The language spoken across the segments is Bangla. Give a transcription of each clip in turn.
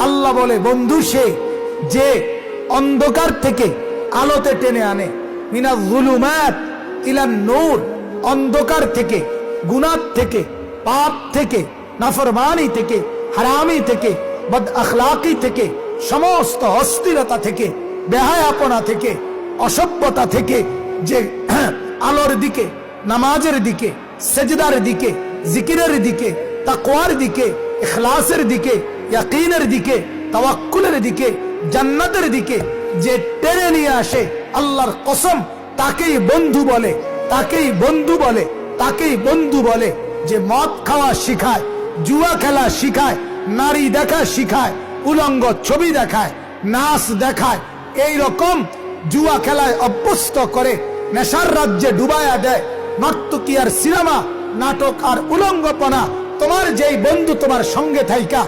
আল্লাহ বলে বন্ধু সে যে অন্ধকার থেকে আলোতে টেনে আনে, মিনাজ যুলুমাত ইলান নূর, অন্ধকার থেকে, গুনাহ থেকে, পাপ থেকে, নাফরমানি থেকে, হারামি থেকে, বদ আখলাকি থেকে, সমস্ত অস্থিরতা থেকে, বেহায়াপনা থেকে, অসভ্যতা থেকে যে আলোর দিকে, নামাজের দিকে, সেজদার দিকে, জিকিরের দিকে, তাকওয়ার দিকে, ইখলাসের দিকে, ইয়াকিনের দিকে, তাওয়াক্কুলের দিকে, জান্নাতের দিকে যে টেনে নিয়ে আসে, আল্লাহর কসম তাকেই বন্ধু বলে, তাকেই বন্ধু বলে, তাকেই বন্ধু বলে। যে মদ খাওয়া শিখায়, জুয়া খেলা শিখায়, নারী দেখা শিখায়, উলঙ্গ ছবি দেখায়, নাচ দেখায়, এই রকম জুয়া খেলায় অভ্যস্ত করে নেশার রাজ্যে ডুবায়া দেয়, নর্তকী আর সিনেমা, নাটক আর উলঙ্গপনা। তোমার যেই বন্ধু তোমার সঙ্গে থাইকা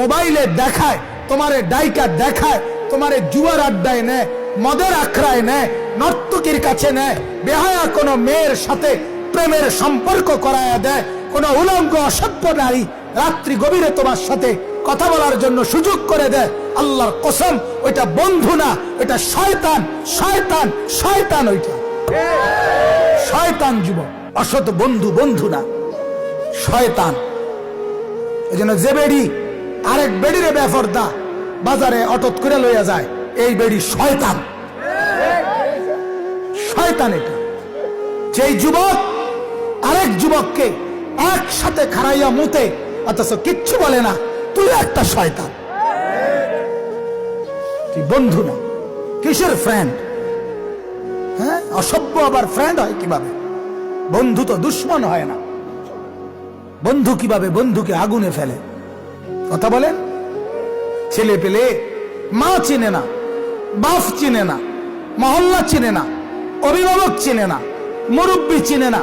মোবাইলে দেখায়, তোমারে ডাইকা দেখায়, তোমারে জুয়ার আড্ডায় নেয়, মদের আখড়ায় নেয়, নর্তকীর কাছে নেয়, বেহায়া কোনো মেয়ের সাথে প্রেমের সম্পর্ক করায়া দেয়, কোন উলঙ্গ অসভ্য নারী রাত্রি গভীরে তোমার সাথে কথা বলার জন্য সুযোগ করে দেয়, আল্লাহর কসম ওইটা বন্ধু না, ওইটা শয়তান, শয়তান, শয়তান, ওইটা শয়তান যুবক। অসৎ বন্ধু বন্ধু না, শয়তান। এই জন্য যে বেড়ি আরেক বেড়িরে বেফরদা বাজারে অটত করে লইয়া যায়, এই বেড়ি শয়তান, শয়তান। এটা যেই যুবক আরেক যুবককে একসাথে খাড়াইয়া মুতে অথচ কিচ্ছু বলে না, তুই একটা শয়তান, তুই বন্ধু না, কিসের ফ্রেন্ড? হ্যাঁ, অসভ্য আবার ফ্রেন্ড হয় কিভাবে? বন্ধু তো দুশ্মন হয় না। বন্ধু কিভাবে বন্ধুকে আগুনে ফেলে? কথা বলেন। ছেলে পেলে মা চিনে না, বাপ চিনে না, মহল্লা চিনে না, অভিভাবক চিনে না, মুরব্বী চিনে না,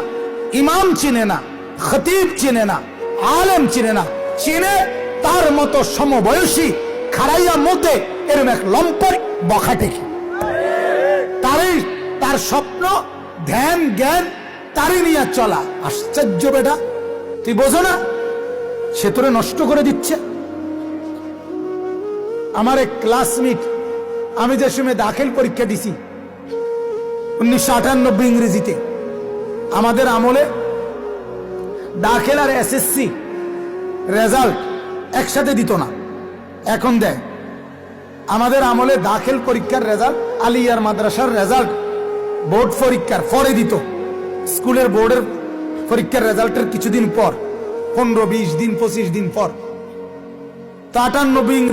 ইমাম চিনে না, খতিব চিনে না, আলেম চিনে না, চিনে তার মতো সমবয়সী খাড়াইয়া মতে এরকম এক লম্পট বখাটেকে। তার স্বপ্ন, ধ্যান, জ্ঞান তারই নিয়ে চলা। আশ্চর্য বেটা, তুই বোঝো না সে তোরে নষ্ট করে দিচ্ছে। আমার এক ক্লাসমেট, আমি যে সময় দাখিল পরীক্ষা দিছি 1998 ইংরেজিতে, আমাদের আমলে দাখিল আর এসএসসি রেজাল্ট একসাথে দিত না, এখন দেয়। আমাদের আমলে দাখিল পরীক্ষার রেজাল্ট, আলিয়ার মাদ্রাসার রেজাল্ট বোর্ড পরীক্ষার পরে দিত। স্কুলের বোর্ডের পরীক্ষার রেজাল্টের কিছুদিন পর, 15, 20 দিন, 25 দিন পর। 98